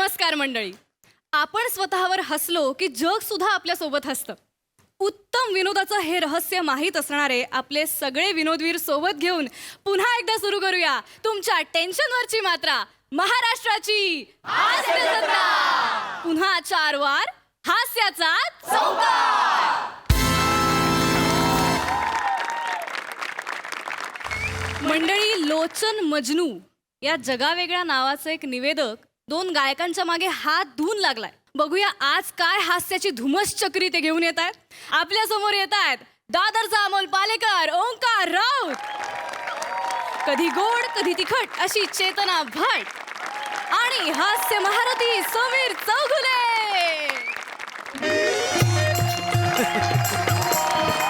नमस्कार मंडळी. आपण स्वतःवर हसलो की जग सुद्धा आपल्या सोबत हसतं. उत्तम विनोदाचं हे रहस्य माहीत असणारे आपले सगळे विनोदवीर सोबत घेऊन पुन्हा एकदा सुरू करूया तुमच्या टेन्शनवरची मात्रा, महाराष्ट्राची हास्य जत्रा. पुन्हा 4 वार हास्याचा चौकार. मंडळी, लोचन मजनू या जगावेगळ्या नावाचं एक निवेदक 2 गायकांच्या मागे हात धुवून लागलाय. बघूया आज काय हास्याची धुमस चक्री ते घेऊन येत आहेत. आपल्या समोर येत आहेत दादरचा अमोल पालेकर, ओंकार राऊत, कधी गोड कधी तिखट अशी चेतना भट आणि हास्य महारथी समीर चौगुले.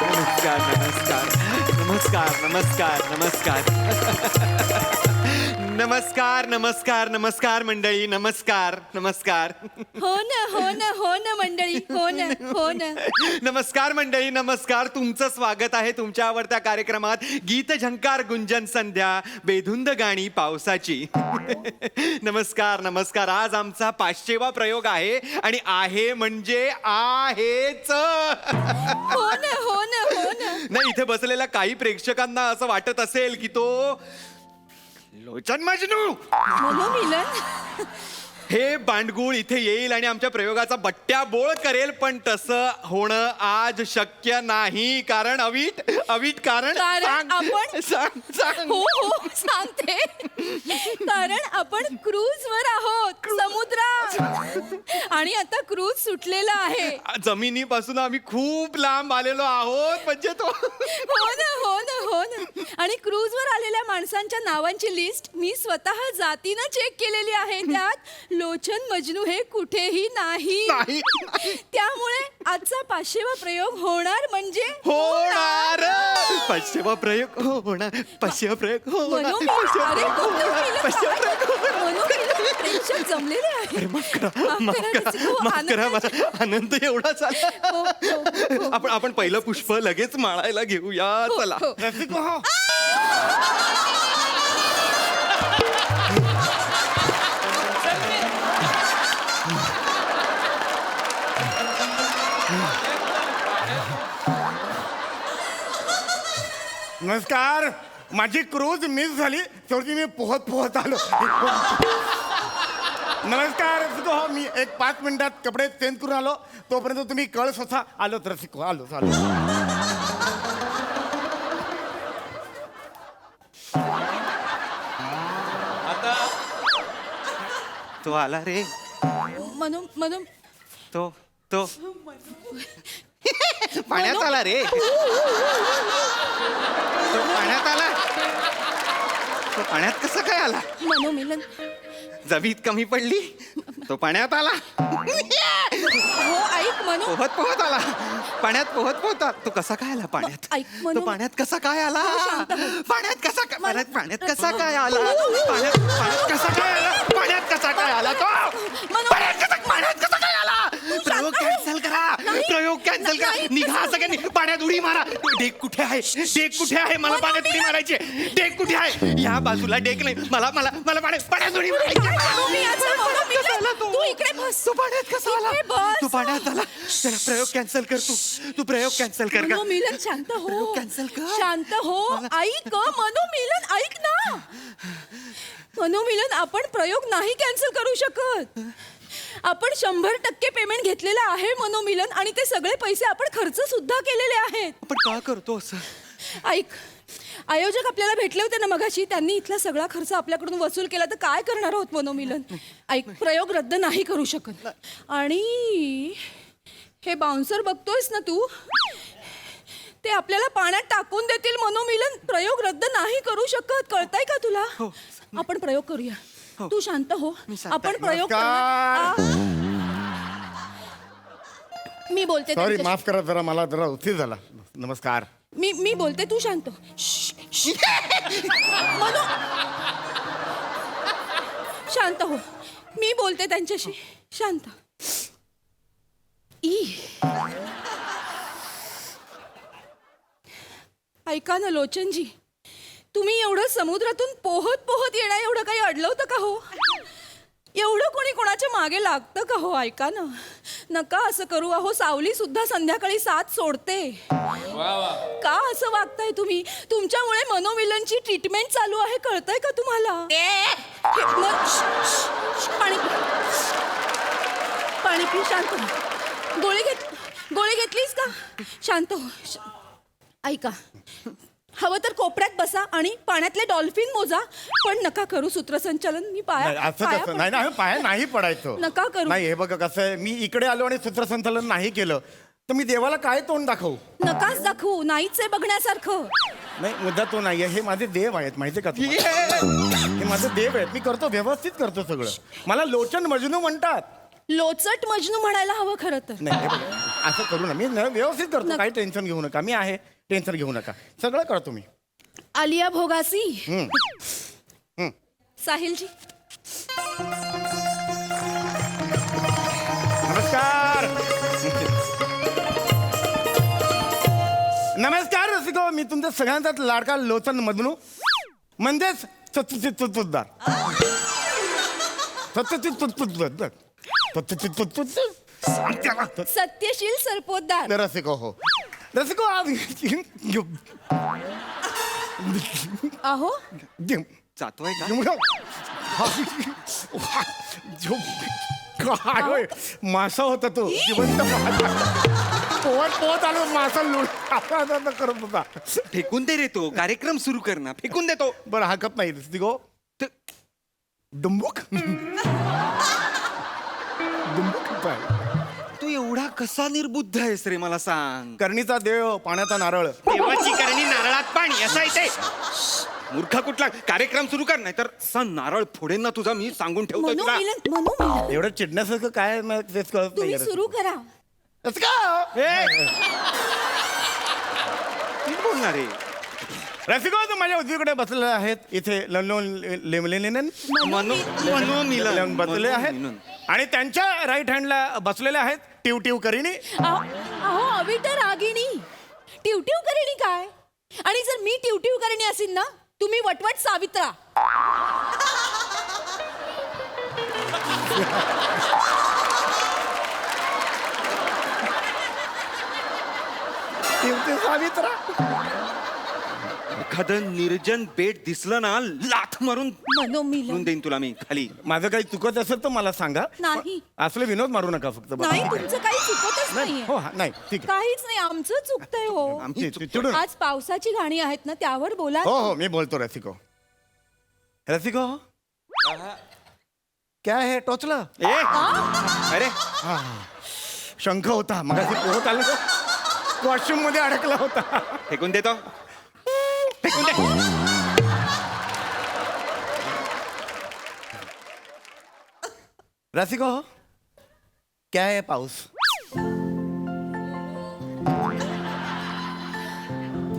नमस्कार नमस्कार नमस्कार नमस्कार नमस्कार नमस्कार नमस्कार मंडळी, नमस्कार नमस्कार. हो ना मंडळी, हो ना. नमस्कार मंडळी, नमस्कार. तुमचं स्वागत आहे तुमच्या आवडत्या कार्यक्रमात गीत झंकार गुंजन संध्या, बेधुंद गाणी पावसाची. नमस्कार नमस्कार. आज आमचा 500वा प्रयोग आहे आणि आहे म्हणजे आहेच. हो ना. नाही, इथे बसलेल्या काही प्रेक्षकांना असं वाटत असेल की तो लोचन मजनू मनोमिलन हे बांडगुळ इथे येईल आणि आमच्या प्रयोगाचा बट्ट्याबोळ करेल, पण तसं होणं आज शक्य नाही. कारण अवीट कारण सांग. हो सांगते. कारण आपण क्रूजवर आहोत समुद्रात आणि आता क्रूज सुटलेला आहे. जमिनीपासून आम्ही खूप लांब आलेलो आहोत. म्हणजे तो हो ना. आणि क्रूजवर आलेल्या माणसांच्या नावांची लिस्ट मी स्वतः जातीनं चेक केलेली आहे. त्यात लोचन मजनू हे कुठेही नाही. त्यामुळे आजचा 500वा प्रयोग होणार म्हणजे होणार. 500वा प्रयोग होणार. 500वा प्रयोग होणार. प्रेक्षक जमलेले आहे. माफ करा, मला आनंद एवढा झाला. आपण पहिलं पुष्प लगेच माळायला घेऊया. चला. नमस्कार. माझी क्रूज मिस झाली, शेवटी मी पोहत आलो. नमस्कार रसिको. हो, मी एक 5 मिनिटात कपडे चेंज करून आलो. तोपर्यंत तुम्ही कळ स्वतः आलो रसिको. आलो. आता तो आला रे. म्हणून तो पाण्यात आला रे. तो पाण्यात आला. तो पाण्यात कसं काय आला? मनोमिलन. जमीत कमी पडली, तो पाण्यात आला. हो ऐक मनू. पोहत आला. पाण्यात पोहत तो कसा काय आला पाण्यात? ऐक मनू. तो पाण्यात कसा काय आला? पाण्यात कसा काय आला? पाण्यात कसा काय आला? पाण्यात कसा काय आला तो? पाण्यात कसा काय आला? प्रयोग कॅन्सल करा. निघा सगळ्यांनी, पाण्यात उडी मारा. डेक कुठे आहे? मला पाण्यात उडी मारायची. डेक कुठे आहे? या बाजूला डेक नाही. मला पाण्यात उडी मारायची. तू इकडे बस. तू पाण्यात कसा आला? बस. तू पाण्यात आला. जरा प्रयोग कॅन्सल कर. तू प्रयोग कॅन्सल कर. मनोमिलन शांत हो. प्रयोग कॅन्सल कर. शांत हो. ऐक मनोमिलन, ऐक ना. मनोमिलन, आपण प्रयोग नाही कॅन्सल करू शकत. आपण 100% पेमेंट घेतलेलं आहे मनोमिलन, आणि ते सगळे पैसे आपण खर्च सुद्धा केलेले आहेत. आपण का करतो असं? ऐक, आयोजक आपल्याला भेटले होते ना मगाशी. त्यांनी इथला सगळा खर्च आपल्याकडून वसूल केला, तर काय करणार आहोत मनोमिलन? ऐक, प्रयोग रद्द नाही करू शकत. आणि हे बाउन्सर बघतोयस ना तू, ते आपल्याला पाण्यात टाकून देतील मनोमिलन. प्रयोग रद्द नाही करू शकत. कळतंय का तुला? आपण प्रयोग करूया. तू शांत हो. आपण प्रयोग मी बोलते. सॉरी, माफ करा, जरा मला जरा उशीर झाला. नमस्कार. मी बोलते, तू शांत. मनू, शांत हो. मी बोलते त्यांच्याशी. शांत. ऐका ना लोचनजी, तुम्ही एवढं समुद्रातून पोहत पोहत येणं एवढं काही अडलं होतं का हो? एवढं कोणी कोणाच्या मागे लागतं का हो? ऐका ना, नका असं करू. अहो सावली सुद्धा संध्याकाळी 7 सोडते. का असं वागताय तुम्ही? तुमच्यामुळे मनोमिलनची ट्रीटमेंट चालू आहे, कळतंय का तुम्हाला? पाणी पी. पाणी पी, शांत हो. गोळी घेतलीस का? शांत हो. ऐका, हवं तर कोपऱ्यात बसा आणि पाण्यातले डॉल्फिन मोजा, पण नका करू सूत्रसंचालन. मी नाही, असं कसं नाही ना, पाया नाही पडायचं. नका करू. नाही, हे बघा कसं आहे, मी इकडे आलो आणि सूत्रसंचालन नाही केलं तर मी देवाला काय तोंड दाखवू? नकाच दाखवू, नाहीच आहे बघण्यासारखं. नाही, मुद्दा तो नाहीये. हे माझे देव आहेत, माहिती का तुम्हाला? हे माझे देव आहेत. मी करतो, व्यवस्थित करतो सगळं. मला लोचन मजनू म्हणतात. लोचट मजनू म्हणायला हवं खरं तर. नाही, हे बघा, असं करू ना, मी व्यवस्थित करतो. काही टेन्शन घेऊ नका, मी आहे. टेन्शन घेऊ नका, सगळं करतो मी. आलिया भोगासी. हम्म. साहिलजी. नमस्कार. नमस्कार रसिको, मी तुमच्या सगळ्यांचाच लाडका लोचन मधनू, म्हणजेच तुतदार. सत्यशील सरपोतदार. रसिको हो. रसिको आज अहो जातोय का? काय होय, मासा होता तो, जिवंत पोहत आलो, मासा लुट करत होता. फेकून दे रे, तो कार्यक्रम सुरू कर ना, फेकून देतो. बरं, हकत नाही रसिको. डुंबुक काय? तू एवढा कसा निर्बुद्ध आहेस रे, मला सांग. करणीचा देव, पाण्याचा नारळ. देवाची करणी नारळात पाणी, असं आहे ते. मूर्ख कुठला. कार्यक्रम सुरू कर, नाही तर नारळ फोडेन ना तुझा, मी सांगून ठेवतो तुला. मनोमिलन एवढं चिडण्यासारखं काय मला तेच कळत तुम्ही नाही. सुरू करा. बोलणार रे. रसिको तर माझ्या उजवीकडे बसलेले आहेत. इथे मनोमिलन बसलेले आहेत आणि त्यांच्या राईट हँडला बसलेले आहेत टिव करीनी. अहो अविटर रागिणी. टिवटिव करेनी काय? आणि जर मी टिवटिव करेनी असेल ना, तुम्ही वटवट सावित्रा. टिव सावित्रा. एखादं निर्जन बेट दिसलं ना, लाथ मारून मनोमिलन देईन तुला मी खाली. माझं काही चुकत असेल तर मला सांगा. नाही. असले विनोद मारू नका फक्त. बस. नाही, तुमचं काही चुकतच नाहीये. हो, नाही, ठीक आहे. काहीच नाही, आमचं चुकतंय हो. आम्ही चिडून. आज पावसाची गाणी आहेत ना, त्यावर बोला. हो, मी बोलतो रसिको. रसिको, काय हे टोचलं? ए, अरे शंख होता मग पोहत आलं, वॉशरूम मध्ये अडकला होता. फेकून देतो, फेकून दे. रसिको, क्या है पाऊस?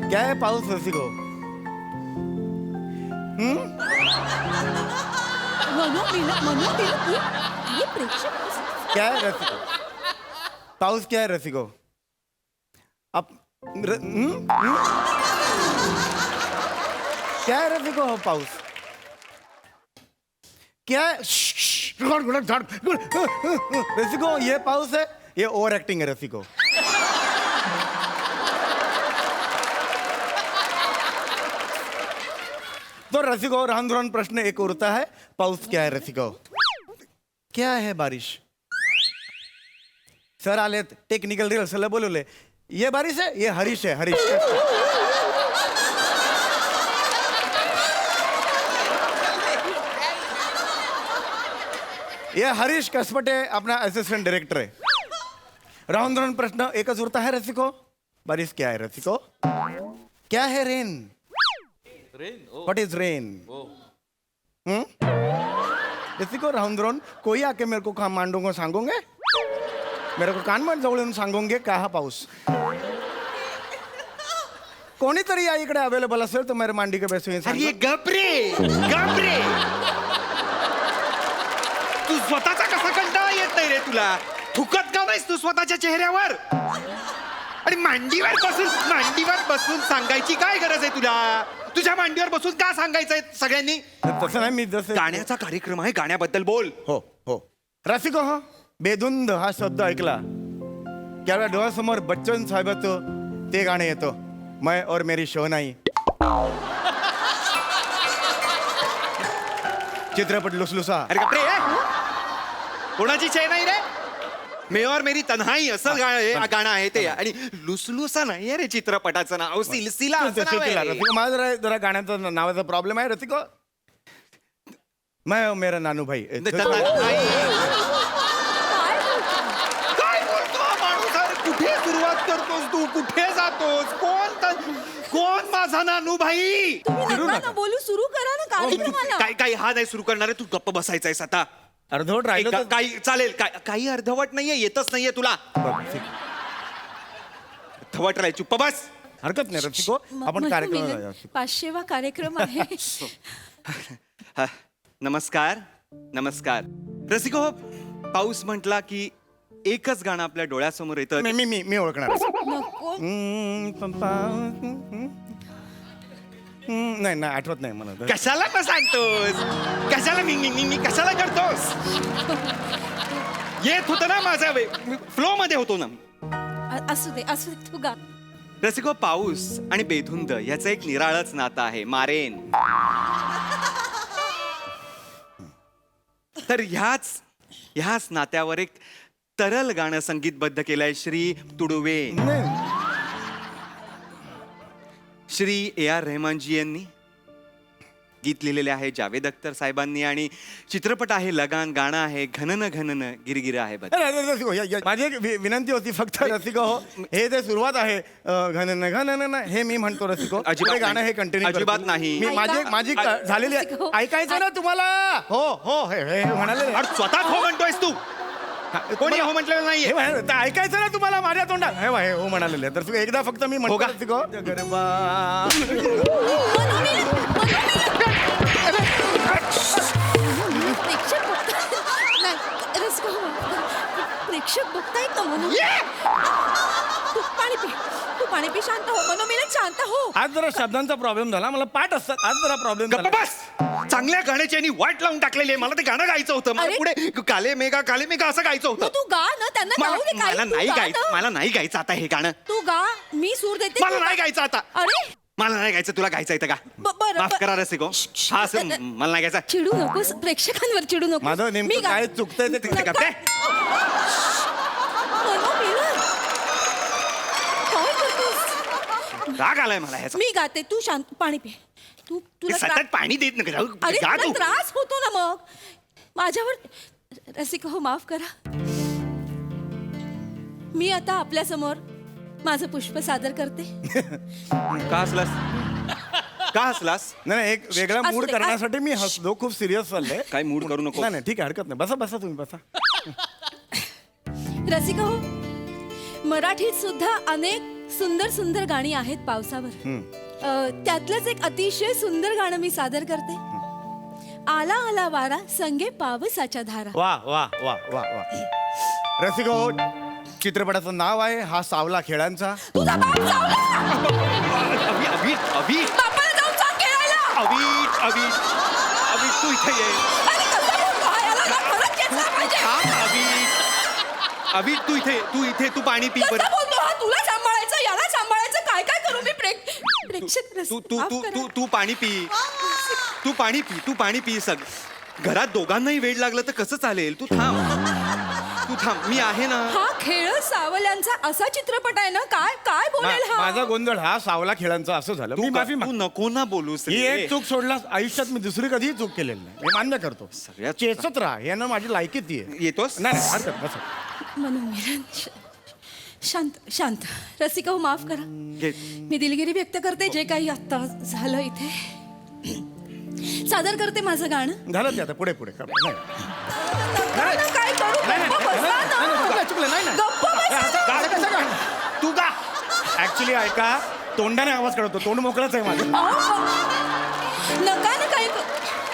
क्या है पाऊस रसिको? मनोमिलन हे प्रेक्षक क्या है रसिको? पाऊस क्या है रसिको? अब क्या है रसिको पाऊस? क्या है? रसिको, ये पाऊस है, ये ओवर एक्टिंग है रसिको. तो रसिको, रान प्रश्न एक उड़ता है, पाऊस क्या है रसिको? क्या है बारिश? सर आले, टेक्निकल रिहर्सल बोलवले. ये बारिश है, ये हरीश है, हरीश. ये हरीश कसपटे अपना असिस्टेंट डायरेक्टर है. राउंड प्रश्न एकच उरता है रसिको. बारिश क्या है रसिको? क्या है रेन? What is rain? रसिको, राउंड कोई आके मेरे को काम मांडूंगा सांगोगे, मेरे को कान मान जवळून सांगोगे का हा पाऊस. कोणीतरी या इकडे अवेलेबल असेल तर मेरे मांडी के बैसे अरे गपरे, गपरे. तू स्वतःचा कसा कंटाळा येत नाही रे तुला? थुकत का नाहीस तू स्वतःच्या चेहऱ्यावर? आणि मांडीवर बसून सांगायची काय गरज आहे तुला? तुझ्या मांडीवर बसून का सांगायचंय सगळ्यांनी? तसं नाही, मी जसं गाण्याचा कार्यक्रम आहे, गाण्याबद्दल बोल. हो हो रसिको हा बेधुंद हा शब्द ऐकला त्यावेळेला डोळ्यासमोर बच्चन साहेबाचं ते गाणं येतं, मैं और मेरी शोनाई. चित्रपट लुसलुसा. अरे बापरे, कोणाची चेन नाही रे? मे और मेरी तन्हाई असं गाणं आहे ते. आणि लुसलुसा नाही रे चित्रपटाचं नाव, सिलसिला असं नाव आहे. रसिको माझा जरा गाण्याचा नावाचा प्रॉब्लेम आहे रसिको. मैं और मेरा नानू भाई. काय बोलतो हा माणूस? अरे कुठे सुरुवात करतोस तू? कुठे जातोस? कोण माझा नानू भाई? तुम्ही नका ना बोलू, सुरू करा ना कार्यक्रमाला. काही हा नाही सुरू करणार आहे, तू गप्प बसायचायस आता. अर्धवट राहिलं तर- काही चालेल, काही अर्धवट नाहीये, येतच नाहीये तुला. बरं, ठीक. अर्धवट राहाय, चुप्प बस. हरकत नाही रसिको, आपण कार्यक्रमाला जाऊया. 500वा कार्यक्रम आहे. हा, नमस्कार नमस्कार. रसिको, पाऊस म्हटला की एकच गाणं आपल्या डोळ्यासमोर येतं. मी ओळखणार आहे. नको. नाही नाही आठवत नाही मला. कशाला पण सांगतोस? कशाला मी कशाला करतोस? येत होतं ना माझा फ्लो मध्ये होतो ना. असू दे तू गा. रसिको, पाऊस आणि बेधुंद याचं एक निराळच नातं आहे, मारेन. तर ह्याच नात्यावर एक तरल गाणं संगीतबद्ध केलंय श्री तुडुवे, श्री A.R. रहमानजी यांनी. गीत लिहिलेले आहे जावेद अख्तर साहेबांनी आणि चित्रपट आहे लगान. गाणं आहे घनन घनन गिरगिर आहे बघ. माझी एक विनंती होती फक्त रसिको, हे जे सुरुवात आहे घनन घनन हे मी म्हणतो रसिको, अजिबात गाणं नाही. हे कंटिन्यू अजिबात नाही. माझी झालेली आहे. रसिको. ऐकायचं ना तुम्हाला? हो हो हे म्हणाले. अरे स्वतः हो म्हणतोयस तू? कोणी हो म्हटलेलं नाहीये. हे म्हणाले, तर ऐकायचं ना तुम्हाला माझ्या तोंडात? हे हो म्हणालेले. तर तू एकदा फक्त मी म्हणतो का? रसिको. प्रेक्षक बघतायत ना म्हणून. तू पाणी पी शांत हो. मनोमिलन शांत हो. आज जरा शब्दांचा प्रॉब्लेम झाला, मला पाठ असतात, आज जरा प्रॉब्लेम गप्प झाला. बस. चांगल्या गाण्याची आणि वाट लावून टाकलेली आहे. मला ते गाणं गायचं होतं. मला अरे. पुढे काले मेघा असं गायचं मग होतं. तू गा ना, त्यांना गाऊ दे. काय मला तू नाही गा गायचं, ना. मला नाही गायचं आता हे गाणं. तू गा, मी सूर देते. मला तू नाही गा. गायचं आता. अरे मला नाही गायचं, तुला गायचं येतं का? बरं, माफ बरं. करा रसिको. हा असं मला नाही गायचं. चिडू नकोस, प्रेक्षकांवर चिडू नको. माझं मी नेमकं गा- काय चुकतंय ते ते तिकडे करते. मनोमिलन. काय करतोस? राग आलाय मला ह्याचा. मी गाते, तू शांत पाणी पी. तुला सतत त्रा- पाणी देत नका जाऊ. अरे गा तुला तू. त्रास होतो ना मग माझ्यावर. रसिक हो, माफ करा. मी आता आपल्या समोर माझं पुष्प सादर करते. का हसलास? का हसलास? नाही एक वेगळा असू मूड दे, करण्यासाठी मी हसलो. खूप सिरियस चाललंय. काय मूड करू नको. नाही ठीक आहे, हरकत नाही. बसा बसा तुम्ही बसा. रसिक हो, मराठीत सुद्धा अनेक सुंदर सुंदर गाणी आहेत पावसावर. त्यातलंच एक अतिशय सुंदर गाणं मी सादर करते. आला आला वारा संगे पावसाच्या धारा. वा वा वा वा वा. रसिको, चित्रपटाचं नाव आहे हा सावला खेळांचा. तुझा बाप चावला. अभि बापाला जाऊन सांग खेळायला. अभि तू इथे ये. अरे कसं बोलतो हा? याला ना खरंच खेचला पाहिजे. अभि तू इथे तू पाणी पी कसं बरं. बोलतो हा? तुला सांभाळायचं, याला सांभाळायचं. काय काय करू मी? प्रेक्षक तू रसिक, तू माफ तू करा. तू तू पाणी पी. तू पाणी पी. घरात दोघांनाही वेळ लागलं तर कसं चालेल? तू थांब. मी आहे ना. हा खेळ सावल्यांचा असा चित्रपट आहे ना. काय काय बोलेल हा? माझा गोंधळ हा सावला खेळांचा असं झालं. मी माफी तू मागतो. नको ना बोलूस ही रे. एक चूक सोडलास आयुष्यात मी दुसरी कधीही चूक केलेली नाही. मी मान्य करतो. सगळ्यात- चेचत राहा यानं माझी लायकी ती आहे. येतोस? नाही नाही, हरकत बसा. मनोमिलन शांत. रसिका हो, माफ करा. घे. मी दिलगिरी व्यक्त करते जे काही आता झालं इथे. सादर करते माझं गाणं. झालं ते आता पुढे पुढे कर. नाही नका ना, काय करू? नाही, गप्प बसा ना. चुकलं नाही ना. गप्प बसा. गाणं कसं गाणं? तू गा. ऍक्च्युली ऐका, तोंडाने आवाज काढतो. तोंड मोकळंच आहे माझं. नका ना काय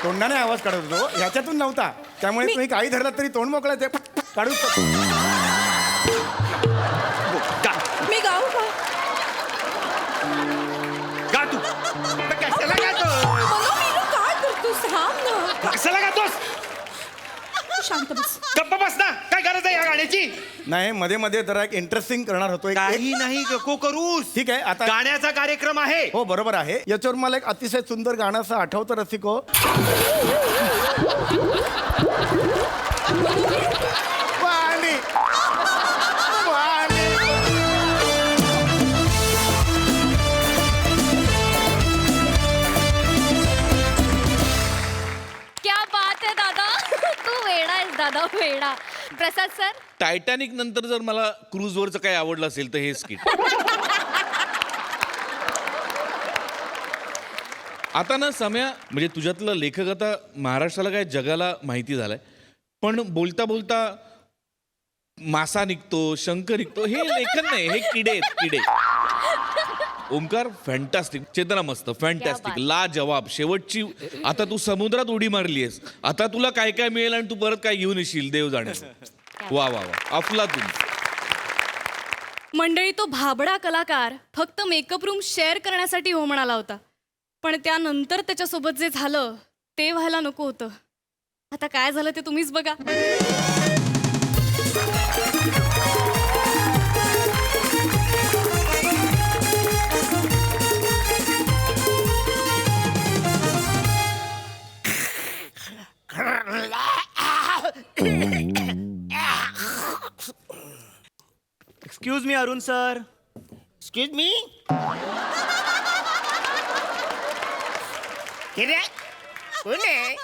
तोंडाने आवाज काढत होतो, ह्याच्यातून नव्हता. त्यामुळे तुम्ही काही धरलं तरी तोंड मोकळंच आहे. काढू शकतो. गा. मी गाऊ का? गा तू. कशाला कशाला गातोस? शांत बस. गप्प बस ना. काय गरज आहे या गाण्याची? नाही, मध्ये मध्ये जरा एक इंटरेस्टिंग करणार होतो. काही नाही नको करूस. ठीक आहे, आता गाण्याचा कार्यक्रम आहे. हो बरोबर आहे. याच्यावर मला एक अतिशय सुंदर गाणं असं आठवतं रसिको. वाणी, वाणी. क्या बात आहे दादा. तू वेडा आहेस दादा, वेडा. प्रसाद सर, टायटॅनिक नंतर जर मला क्रूजवरचं काही आवडलं असेल तर हे स्किट. आता ना सम्या, म्हणजे तुझ्यातलं लेखक आता महाराष्ट्राला काय जगाला माहिती झालंय, पण बोलता बोलता मासा निघतो, शंख निघतो, हे लेखन नाही, हे किडे आहेत, किडे. ओमकार फॅन्टॅस्टिक, चेतना मस्त, फॅन्टॅस्टिक, क्या ला जवाब. शेवटची आता तू समुद्रात उडी मारली आहेस, आता तुला काय काय मिळेल आणि तू परत काय घेऊन येशील देव जाणे. वा वा वा, अफलातून. मंडळी, तो भाबडा कलाकार फक्त मेकअप रूम शेअर करण्यासाठी हो म्हणाला होता, पण त्यानंतर त्याच्यासोबत जे झालं ते व्हायला नको होतं. आता काय झालं ते तुम्हीच बघा. Excuse me Arun sir. Excuse me. कोण आहे?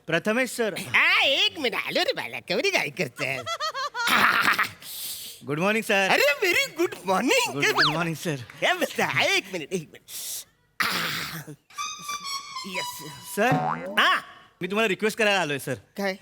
प्रथमेश सर. एक मिनिट आलो रे बाला. केवढी काय करते? Good morning sir. अरे very good morning. Good morning sir. काय बसता? एक मिनिट. येस. सर, हा मी तुम्हाला रिक्वेस्ट करायला आलोय सर. काय?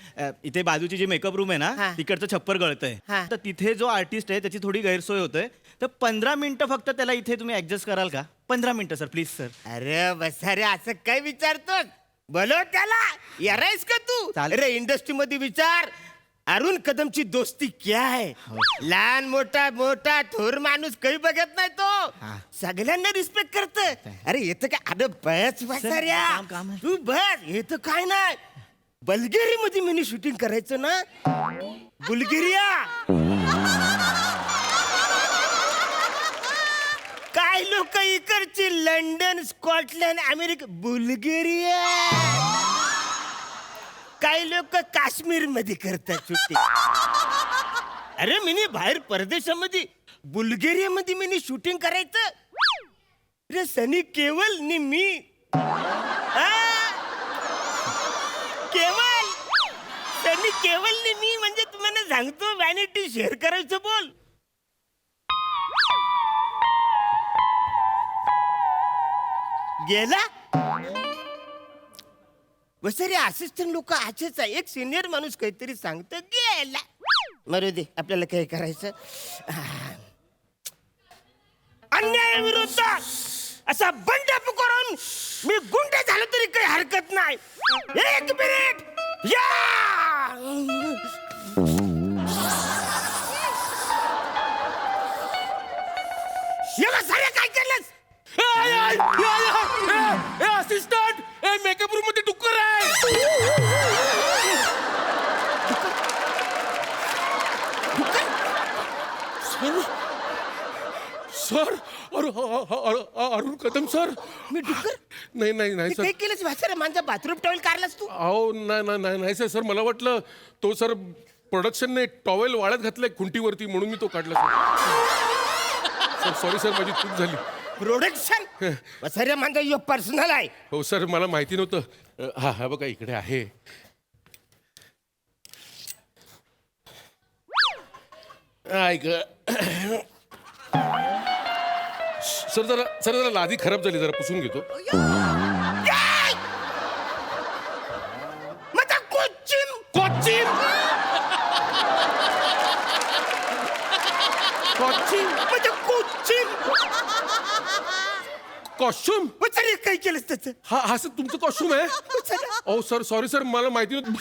इथे बाजूची जी मेकअप रूम आहे ना, हा. तिकडचं छप्पर गळतंय. हा. तर तिथे जो आर्टिस्ट आहे त्याची थोडी गैरसोय होतोय. तर 15 मिनिटं फक्त त्याला इथे तुम्ही ऍडजस्ट कराल का? 15 मिनिटं सर, प्लीज सर. अरे बसा रे, असं काय विचारतोस? बोलो त्याला. यारायस का तू? चालेल. अरे इंडस्ट्री मध्ये विचार. अरुण कदमची दोस्ती क्या है? लहान मोठा मोठा थोर माणूस काही बघत नाही तो. सगळ्यांना रिस्पेक्ट करत. अरे येतं काय? अरे बस बसाऱ्या. काम आहे. तू बस. येतं काय नाही. बल्गेरी मध्ये मिनी शूटिंग करायचं ना. बुल्गेरिया. काय लोक इकडची लंडन, स्कॉटलंड, अमेरिका, बुल्गेरिया. काही लोक काश्मीर मध्ये करतात शूटिंग. अरे मिनी बाहेर परदेशामध्ये बुल्गेरिया मध्ये मिनी शूटिंग करायचं. अरे सनी केवल नि मी. केवल सनी केवल नि मी म्हणजे तुम्हाला सांगतो व्हॅनिटी शेअर करायचं. बोल. गेला. वसरे असिस्टंट लोक आजच आहे. एक सिनियर माणूस काहीतरी सांगतो गेला. मरू दे, आपल्याला काय करायचं. अन्यायाविरुद्ध असा बंड पुकारून मी गुंड झालो तरी काही हरकत नाही. एक मिनिट या. सारे काय केलंस? असिस्टंट, मेकअप रूम मध्ये डुक्कर आहे. Sir, Arun Kadam sir. मी डुक्कर? नाही नाही नाही सर. काय केलंस वासरे? माझा बाथरूम टॉवेल काढलास तू? अहो नाही सर. मला वाटलं तो सर प्रोडक्शनने टॉवेल वाळत घातलाय खुंटीवरती म्हणून मी तो काढला सर. सॉरी सर, माझी चूक झाली. प्रोडक्शन वसरे माझा यो पर्सनल आहे. हो सर, मला माहिती नव्हतं. हा बघा इकडे आहे. ऐक सर, जरा लादी खराब झाली, जरा पुसून घेतो. माझा कोचिन कोचिन माझा कोचिन. कॉस्ट्युम. वसरे काय केलंस त्याचं? हा सर तुमचं कॉस्ट्युम आहे. ओ सर, सॉरी सर, मला माहिती नव्हतं.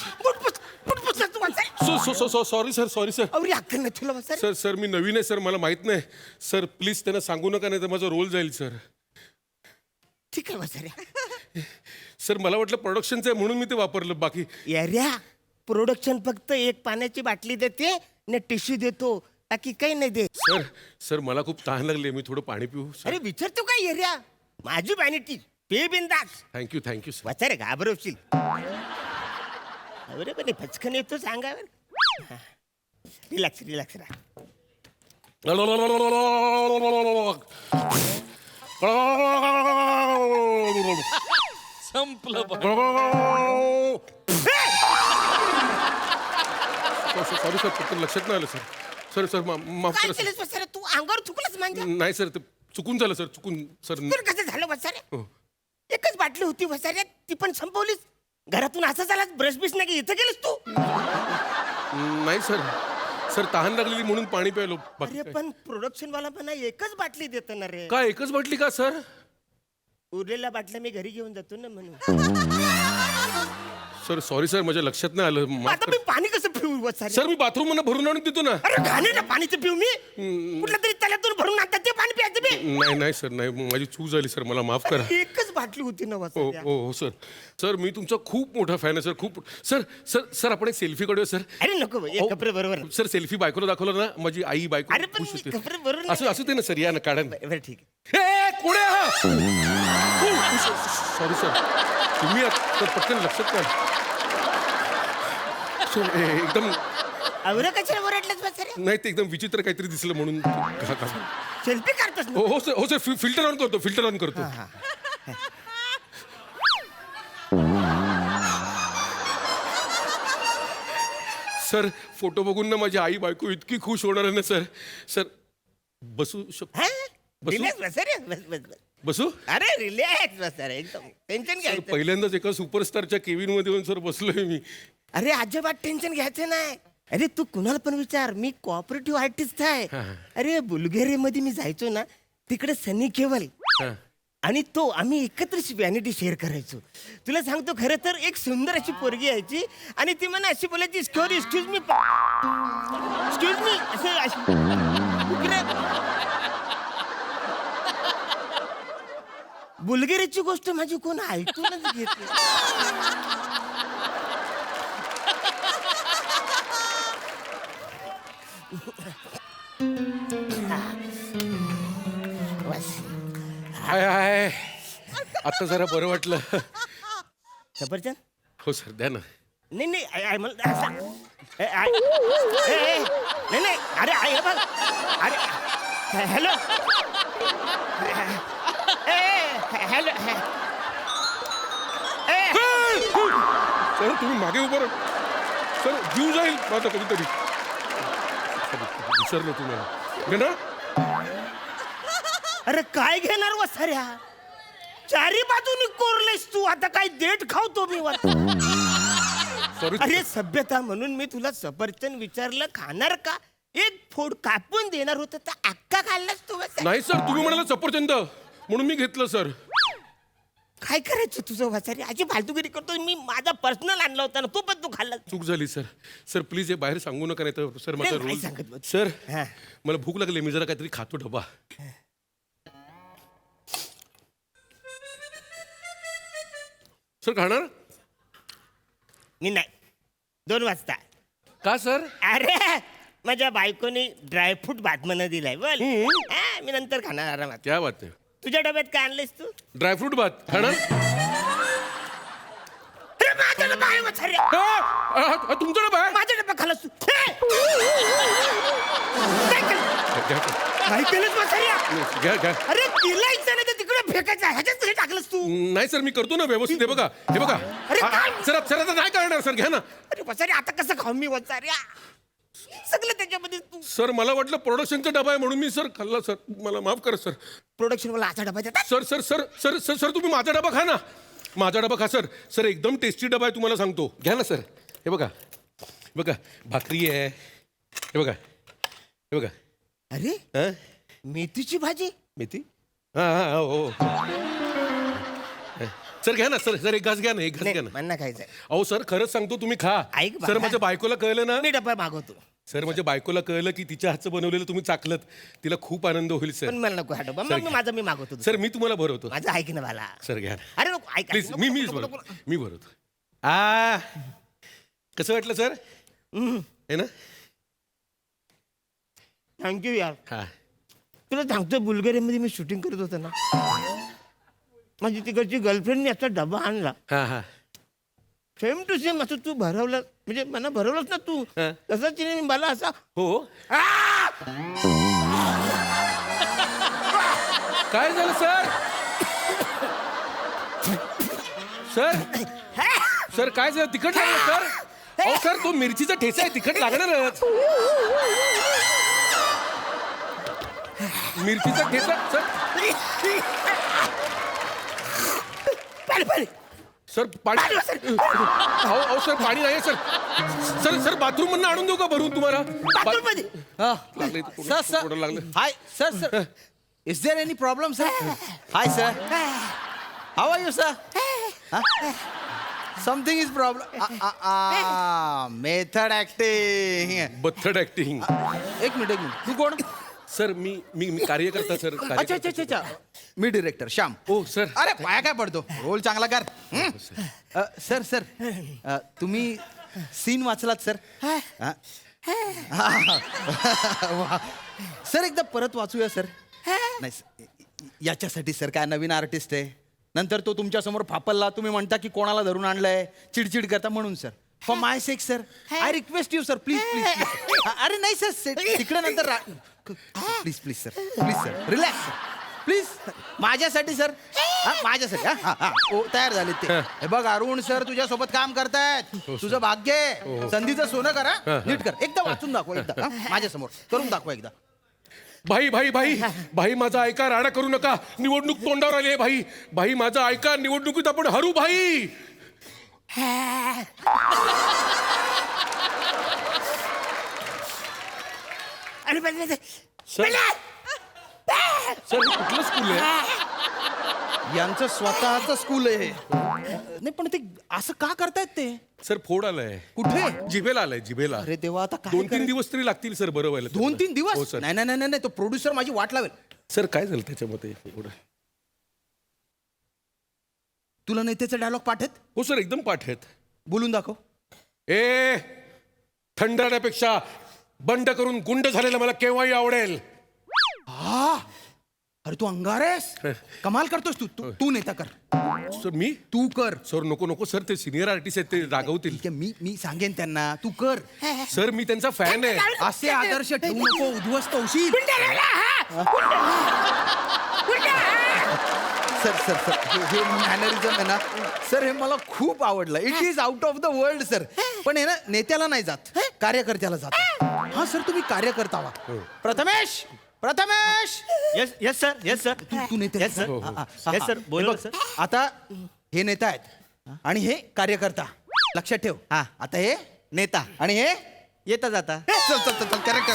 Sorry sir. अरे अक्कल नाही तुला वसरे? सर मी नवीन आहे सर, मला माहित नाही सर. प्लीज त्यांना सांगू नका, नाही तर माझा रोल जाईल सर. ठीक आहे वसरे. सर मला वाटलं प्रोडक्शनचं आहे म्हणून मी ते वापरलं बाकी येऱ्या प्रोडक्शन फक्त एक पाण्याची बाटली देते ने टिश्यू देतो बाकी काही नाही दे. सर सर मला खूप तहान लागली मी थोडं पाणी पिऊ अरे विचारतो काय येऱ्या माझी पाण्याची पे बिंदास. थँक्यू सर वाचा रे घाबरवशील. अरे पण पचकन येतो सांगा रिलॅक्स रिलॅक्स राहा. संपलं बघ. सॉरी सर फक्त लक्षात नाही आलं सर सर सर माफ काय करा सर केलंस वसारे तू अंगावर चुकलंच म्हणजे नाही सर ते चुकून झालं सर चुकून सर तुला कसं झालं वसारे हो. एकच बाटली होती वसाऱ्यात ती पण संपवलीस. घरातून असं झाला ब्रश बिश नाही इथं गेलस तू. नाही सर सर तहान लागलेली म्हणून पाणी प्यायलो बाकी अरे काय. पण प्रोडक्शन वाला पण एकच बाटली देतो ना रे. काय एकच बाटली का सर उरलेल्या बाटल्या मी घरी घेऊन जातो ना म्हणून. सर सॉरी सर माझ्या लक्षात नाही आलं माफ आता करा. मी पाणी कसं पिऊ वसारे. सर मी बाथरूम मध्ये भरून आणून देतो ना अरे घाणे ना पाणीचं पिऊ मी कुठल्या तरी तल्यातून भरून आणतात ते पाणी प्यायचं मी. नाही नाही सर नाही माझी चूक झाली सर मला माफ करा एकच बाटली होती ना हो वसाऱ्या. हो हो सर सर मी तुमचा खूप मोठा फॅन आहे सर खूप सर सर सर आपण एक सेल्फी काढूया सर अरे नको एक कपडे बरोबर सर सेल्फी बायकोला दाखवलं ना माझी आई बायको अरे पण खुश मी होते कपडे बरोबर असं असं ते ना सर या ना काढा ना. बरं ठीक आहे. ए, कोण आहे हा सॉरी सर तुम्ही आता पटकन लक्षात नाही सर एकदम अवरं कशाला ओरडलंच वसाऱ्या. नाही ते एकदम विचित्र काहीतरी दिसलं म्हणून सेल्फी काढतोस ना. हो सर फिल्टर ऑन करतो सर फोटो बघून ना माझी आई बायको इतकी खुश होणार आहे ना सर सर बसू शकतो हा? बसू? रिलॅक्स वसाऱ्या बस बस बस. बसू अरे रिलॅक्स वसाऱ्या एकदम टेन्शन सर घ्यायचं. पहिल्यांदाच एका सुपरस्टारच्या केबिन मध्ये येऊन सर बसलोय मी अरे अजिबात टेन्शन घ्यायचं नाही. अरे तू कुणाला पण विचार मी कोऑपरेटिव्ह आर्टिस्ट आहे. अरे बुलगेरियामध्ये मी जायचो ना तिकडे सनी केवल हा. आणि तो आम्ही एकत्र व्हॅनिटी शेअर करायचो. तुला सांगतो खरं तर एक सुंदर अशी पोरगी यायची आणि ती मला अशी बोलायची एक्सक्यूज मी बुलगेरियाची गोष्ट माझी कोण ऐकूनच घेत नाही. हाय हाय आता जरा बरं वाटलं सफरचंद हो सर द्या ना नाही नाही मला असं- नाही नाही अरे आहे बघ अरे हॅलो हॅलो सर तुम्ही मागे उभं राहा. सर जीव जाईल माझा कधीतरी विसरलो तुम्हाला घे ना अरे काय घेणार वसाऱ्या चारी बाजूनी कोरलेस तू आता काय देठ खावतो मी सॉरी अरे सभ्यता म्हणून मी तुला सफरचंद विचारलं खाणार का एक फोड कापून देणार होतं तर अक्का खाल्लास तू वसाऱ्या. नाही सर तुम्ही म्हणाला सफरचंद म्हणून मी घेतलं सर काय करायचं तुझं वसारी अशी फालतूगिरी करतो मी माझा पर्सनल आणला होता ना तो पण तू खाल्ला. चूक झाली सर सर प्लीज हे बाहेर सांगू नका नाही तर सर माझा नाही, नाही रोल सांगत बघ. सर हा. मला भूक लागली मी जरा काहीतरी खातो डबा सर खाणार मी नाही 2 वाजता. का सर अरे माझ्या बायकोने ड्रायफ्रूट बातमन दिलाय बोल हा, मी नंतर खाणार आरामात. क्या बात आहे तुझ्या डब्यात काय आणलेस तू. ड्रायफ्रूट भात खाणार अरे माझा डबा आहे वसाऱ्या. तुमचा डबा आहे माझा डबा खालास तू हे! काय केलं? घ्या, काय केलंस वसाऱ्या. घ्या घ्या अरे दिलायचं नाही तर तिकडे फेकायचं ह्याच्यात हे टाकलंस तू. नाही सर मी करतो ना व्यवस्थित हे बघा हे बघा अरे काय? सर सर आता नाही करणार सर घ्या ना अरे वसाऱ्या आता कसं खाऊ मी वसाऱ्या सगळं त्याच्यामध्ये तू सर मला वाटलं प्रोडक्शनचा डबा आहे म्हणून मी सर खाल्ला सर मला माफ करा सर प्रोडक्शन वाला असा डबा देतात. Sir sir sir sir sir sir तुम्ही माझा डबा खा ना माझा डबा खा सर सर एकदम टेस्टी डबा आहे तुम्हाला सांगतो घ्या ना सर हे बघा बघा भाकरी आहे हे बघा हे बघा अरे हा? मेथीची भाजी. मेथी हा हा हो सर घ्या ना सर सर एक घास घ्या ना एक घास घ्या ना मला खायचंय. अहो सर खरंच सांगतो तुम्ही खा ऐक बाळा. सर माझ्या बायकोला कळलं ना मी डबा मागवतो. सर म्हणजे बायकोला कळलं की तिच्या हातचं बनवलेलं तुम्ही चाकलत तिला खूप आनंद होईल पण सर. मला नको हा डबा मग माझा मी मागवतो सर मी तुम्हाला भरवतो. माझं ऐक ना मला सर घ्या अरे नको ऐक प्लीज. नको, मी नको, मीच नको, भरवतो. नको. मी भरवतो. कसं वाटलं सर है ना? थँक्यू यार. हा तुला सांगतो बुल्गेरियामध्ये मी शूटिंग करत होतो ना, माझी तिकडची गर्लफ्रेंडने याचा डबा आणला. हा हा सेम टू सेम असं तू भरवलं, म्हणजे मला भरवलंच ना तू हा. तसंच तिने मला असा हो. काय झालं सर? सर सर काय झालं? तिखट लागलं सर? अहो सर तो मिरचीचा ठेचा आहे, तिखट लागणारच. मिरचीचा ठेचा सर. सर पाणी. अहो सर पाणी नाही सर. सर सर बाथरूम मधून आणून देऊ का भरून तुम्हाला? बाथरूममध्ये लागलं इथं कोण- सर कोणाला लागलं. Hi sir is there any problem sir? Hi sir, how are you sir? Something is problem. Method acting. Method acting. एक मिनिट तू कोण? सर मी मी मी कार्यकर्ता सर. अच्छा अच्छा अच्छा अच्छा, मी डिरेक्टर श्याम. ओ सर. अरे पाया काय पडतो, रोल चांगला कर. सर सर तुम्ही सीन वाचलात सर? सर एकदा परत वाचूया सर. नाही याच्यासाठी सर काय नवीन आर्टिस्ट आहे, नंतर तो तुमच्या समोर फापलला, तुम्ही म्हणता की कोणाला धरून आणलंय, चिडचिड करता म्हणून sir. For my sec sir I request you sir, please please. अरे नाही सर तिकडे नंतर please please sir, please sir relax please. माझ्यासाठी सर, माझ्यासाठी. ओ तयार झाले ते. हे बघ अरुण सर तुझ्यासोबत काम करतायत, तुझं भाग्य आहे. संधीचं सोनं करा, नीट कर. एकदा वाचून दाखवा, एकदा माझ्यासमोर करून दाखवा एकदा. भाई भाई भाई भाई माझा ऐका, राडा करू नका. निवडणूक तोंडावर आली आहे भाई. भाई माझा ऐका, निवडणुकीत आपण हरू भाई. अरे बाई, सर सर कुठलं स्कूल आहे? यांचं स्वतःचं स्कूल आहे. नाही पण ते असं का करतायत ते? सर फोड आलाय. कुठे? जिभेला आलाय, जिभेला. अरे देवा, आता काय 2-3 करायचं? दिवस तरी लागतील सर बरं व्हायला. 2-3 हो दिवस? सर. नाही नाही नाही नाही, तो प्रोड्युसर माझी वाट लावेल. सर काय झालं त्याच्यामध्ये एवढं? तुला नेत्याचा डायलॉग पाठत हो सर एकदम पाठ आहेत. बोलून दाखव. ए थंड राहण्यापेक्षा बंड करून गुंड झालेला मला केव्हाही आवडेल. अरे तू अंगार आहेस, कमाल करतोस तू. तू नेता कर, सर मी तू कर. सर नको नको सर, ते सिनियर आर्टिस्ट आहेत, ते रागवतील. ठीक आहे, मी सांगेन त्यांना, तू कर. सर मी त्यांचा फॅन आहे. असे आदर्श ठेवू नको, उद्ध्वस्त होशील. सर सर सर हे मॅनरिझम आहे ना सर, हे मला खूप आवडलं. It is out of the world sir. पण हे ना नेत्याला नाही जात, कार्यकर्त्याला जात. हा सर तुम्ही कार्यकर्ता व्हा. Prathamesh Prathamesh. Yes yes sir, yes sir. तू नेते. Yes sir, yes sir. बोल बघ, सर. आता हे नेता आहेत आणि हे कार्यकर्ता. लक्षात ठेव. हा. आता हे नेता आणि हे येता जाता. चल चल चल करेक्ट.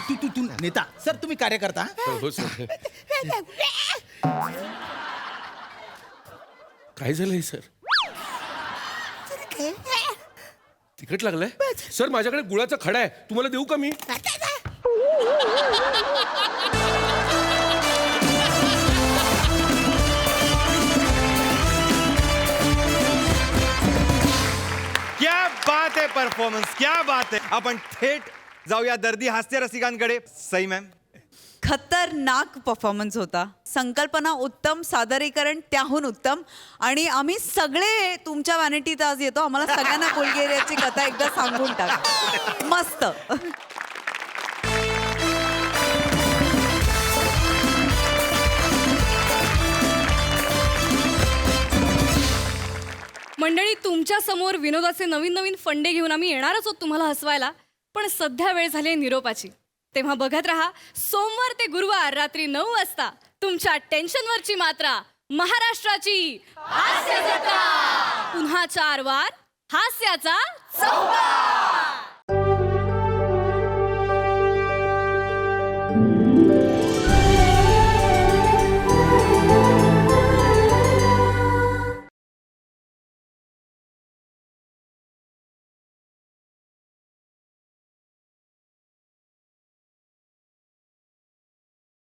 तू तू तू नेता सर, तुम्ही कार्यकर्ता. हो सर. काय झालंय सर? तिखट लागलंय सर. माझ्याकडे गुळाचा खडा आहे, तुम्हाला देऊ का मी? क्या बात आहे परफॉर्मन्स, क्या बात आहे. आपण थेट जाऊया दर्दी हास्य रसिकांकडे. सई मॅम. खतरनाक परफॉर्मन्स होता. संकल्पना उत्तम, सादरीकरण त्याहून उत्तम. आणि आम्ही सगळे तुमच्या व्हॅनिटीत आज येतो. आम्हाला सगळ्यांना बुल्गेरियाची कथा एकदा सांगून टाक. मस्त. मंडळी तुमच्या समोर विनोदाचे नवीन नवीन फंडे घेऊन आम्ही येणारच आहोत तुम्हाला हसवायला. पण सध्या वेळ झाली आहे निरोपाची. तेव्हा बघत रहा सोमवार ते गुरुवार रात्री 9 वाजता तुमच्या टेन्शनवरची मात्रा महाराष्ट्राची हास्य जत्रा. पुन्हा 4 वार हास्याचा चौकार.